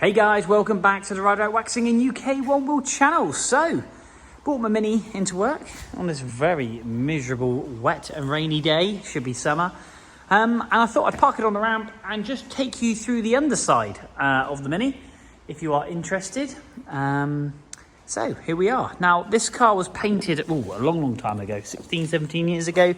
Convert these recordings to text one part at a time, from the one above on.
Hey guys, welcome back to the Ride Out Waxing in UK One Wheel channel. So, brought my Mini into work on this very miserable, wet and rainy day. Should be summer. And I thought I'd park it on the ramp and just take you through the underside of the Mini, if you are interested. So, here we are. Now, this car was painted, a long time ago, 16, 17 years ago.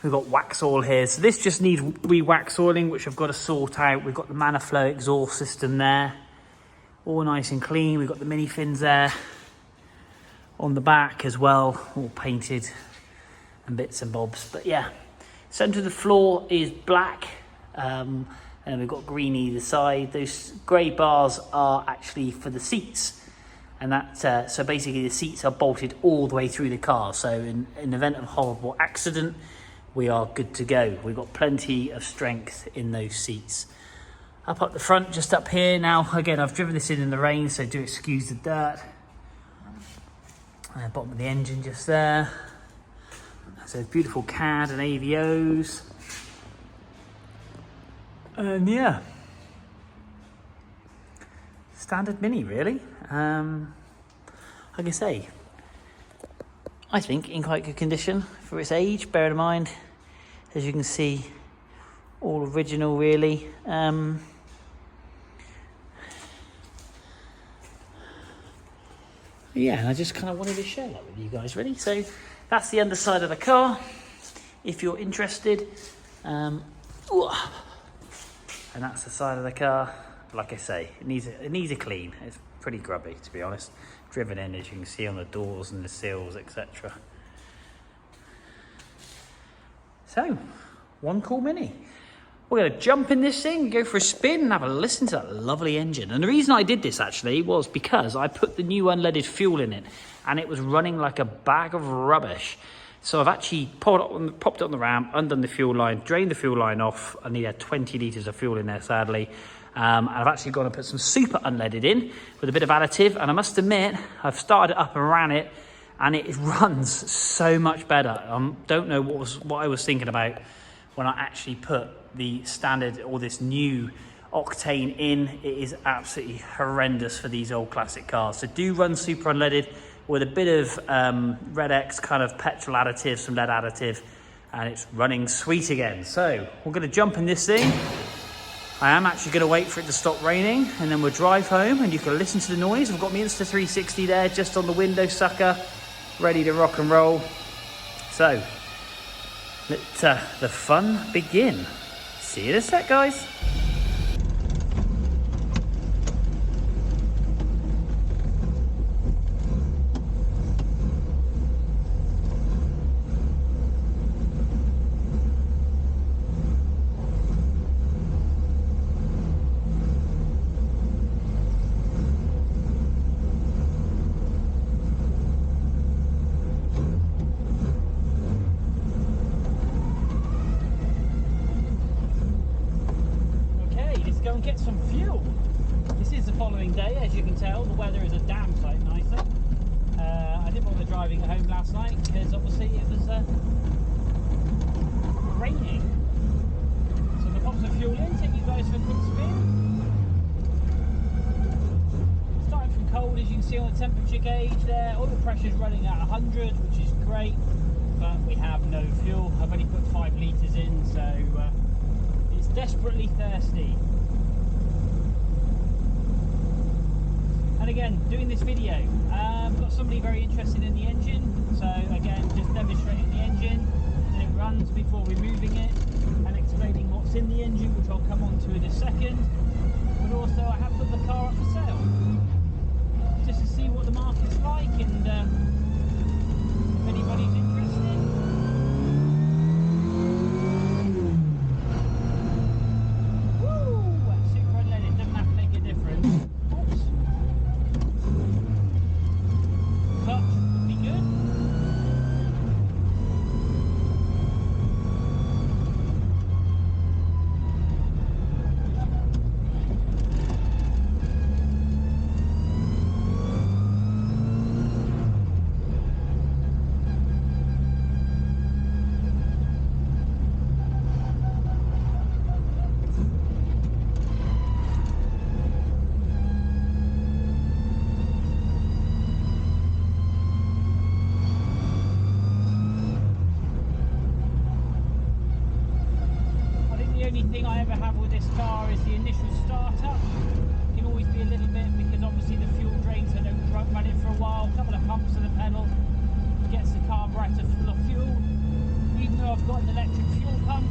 We've got wax oil here, so this just needs re-wax oiling, which I've got to sort out. We've got the Maniflow exhaust system there, all nice and clean. We've got the mini fins there on the back as well, all painted and bits and bobs. But yeah, centre of the floor is black, and we've got green either side. Those grey bars are actually for the seats, and that so basically the seats are bolted all the way through the car. So in the event of a horrible accident, we are good to go. We've got plenty of strength in those seats. Up the front, just up here. Now, again, I've driven this in the rain, so do excuse the dirt. Bottom of the engine just there. So beautiful CAD and AVOs. And yeah, standard Mini really. Like I say, I think in quite good condition for its age, bearing in mind, as you can see, all original really. Yeah, and I just kind of wanted to share that with you guys really. So that's the underside of the car, if you're interested. And that's the side of the car. Like I say, it needs a clean. It's pretty grubby, to be honest. Driven in, as you can see on the doors and the sills, etc. So, one cool Mini. We're going to jump in this thing, go for a spin and have a listen to that lovely engine. And the reason I did this actually was because I put the new unleaded fuel in it and it was running like a bag of rubbish. So I've actually popped it on the ramp, undone the fuel line, drained the fuel line off. I need 20 litres of fuel in there, sadly. And I've actually gone and put some super unleaded in with a bit of additive. And I must admit, I've started it up and ran it, and it runs so much better. Don't know what I was thinking about when I actually put the standard or this new octane in. It is absolutely horrendous for these old classic cars. So do run super unleaded with a bit of Red X kind of petrol additive, some lead additive, and it's running sweet again. So we're going to jump in this thing. I am actually going to wait for it to stop raining, and then we'll drive home and you can listen to the noise. I've got my Insta360 there just on the window sucker, ready to rock and roll. So let the fun begin. See you in a sec, guys. And get some fuel. This is the following day, as you can tell. The weather is a damn sight nicer. I didn't bother driving at home last night because obviously it was raining. So I'm going to pop some fuel in, take you guys for a quick spin. Starting from cold, as you can see on the temperature gauge there. Oil pressure's running at 100, which is great, but we have no fuel. I've only put 5 litres in, so it's desperately thirsty. And again, doing this video, I've got somebody very interested in the engine, so again, just demonstrating the engine, and it runs before removing it, and explaining what's in the engine, which I'll come on to in a second. But also I have put the car up for sale, just to see what the market's like, and if anybody's interested. ever have with this car is the initial startup can always be a little bit, because obviously the fuel drains, so don't run it for a while. A couple of pumps of the pedal gets the carburetor full of fuel. Even though I've got an electric fuel pump,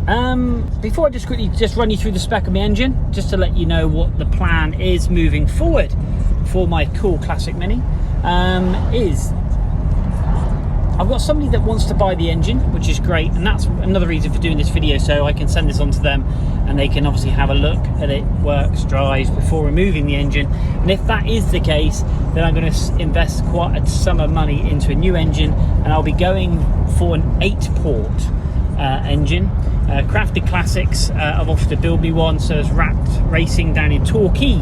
Before I just quickly run you through the spec of my engine, just to let you know what the plan is moving forward for my cool classic Mini, is I've got somebody that wants to buy the engine, which is great, and that's another reason for doing this video, so I can send this on to them and they can obviously have a look at it, works, drives, before removing the engine. And if that is the case, then I'm going to invest quite a sum of money into a new engine, and I'll be going for an 8-port engine. Crafted Classics have offered to build me one, so has Wrapped Racing down in Torquay.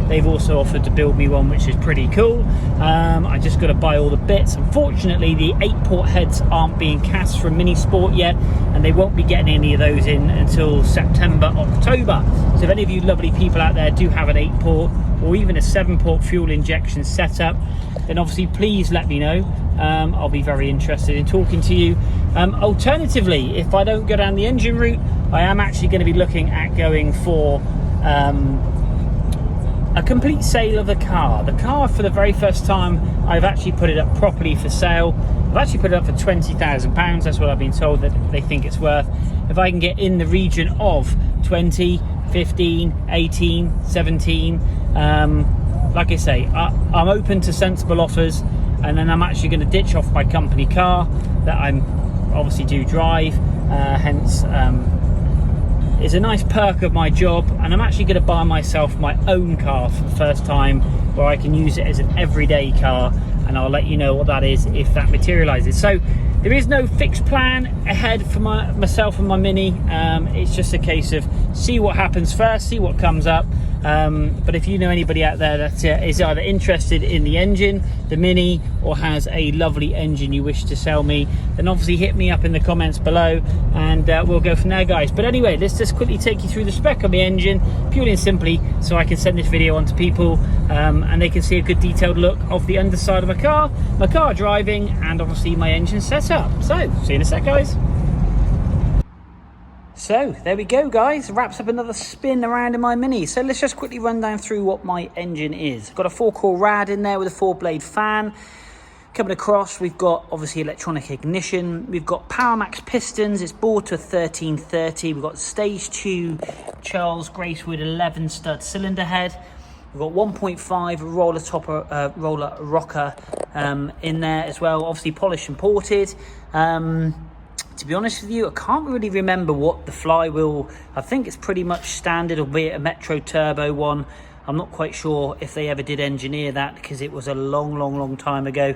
They've also offered to build me one, which is pretty cool. I just got to buy all the bits. Unfortunately, the 8-port heads aren't being cast from Mini Sport yet, and they won't be getting any of those in until September, October. So if any of you lovely people out there do have an 8-port or even a 7-port fuel injection setup, then obviously please let me know. I'll be very interested in talking to you. Alternatively, if I don't go down the engine route, I am actually going to be looking at going for a complete sale of the car. The car, for the very first time, I've actually put it up properly for sale. I've actually put it up for £20,000. That's what I've been told that they think it's worth. If I can get in the region of 20, 15, 18, 17, like I say, I'm open to sensible offers, and then I'm actually going to ditch off my company car that I'm obviously do drive, hence it's a nice perk of my job, and I'm actually going to buy myself my own car for the first time, where I can use it as an everyday car, and I'll let you know what that is if that materializes. So there is no fixed plan ahead for myself and my Mini. It's just a case of see what happens first, see what comes up. But if you know anybody out there that is either interested in the engine, the Mini, or has a lovely engine you wish to sell me, then obviously hit me up in the comments below, and we'll go from there, guys. But anyway, let's just quickly take you through the spec of the engine, purely and simply so I can send this video on to people, and they can see a good detailed look of the underside of my car driving, and obviously my engine setup. So see you in a sec, guys. So there we go, guys, wraps up another spin around in my Mini. So let's just quickly run down through what my engine is. Got a 4-core rad in there with a 4-blade fan. Coming across, we've got obviously electronic ignition. We've got PowerMax pistons. It's bored to 1330. We've got stage 2 Charles Gracewood 11 stud cylinder head. We've got 1.5 roller rocker in there as well, obviously polished and ported. To be honest with you, I can't really remember what the flywheel, I think it's pretty much standard, albeit a Metro Turbo one. I'm not quite sure if they ever did engineer that, because it was a long time ago.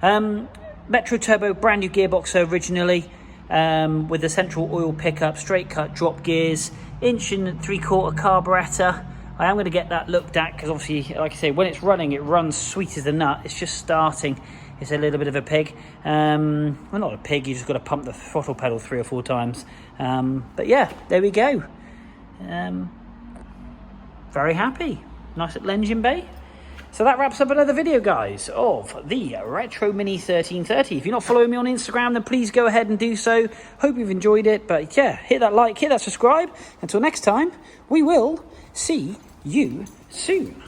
Metro Turbo, brand new gearbox originally, with a central oil pickup, straight cut drop gears, 1 3/4 carburetor. I am going to get that looked at, because obviously, like I say, when it's running, it runs sweet as a nut. It's just starting. It's a little bit of a pig. Well, not a pig, you just got to pump the throttle pedal 3 or 4 times. But yeah, there we go. Very happy. Nice little engine bay. So that wraps up another video, guys, of the Retro Mini 1330. If you're not following me on Instagram, then please go ahead and do so. Hope you've enjoyed it. But yeah, hit that like, hit that subscribe. Until next time, we will see you soon.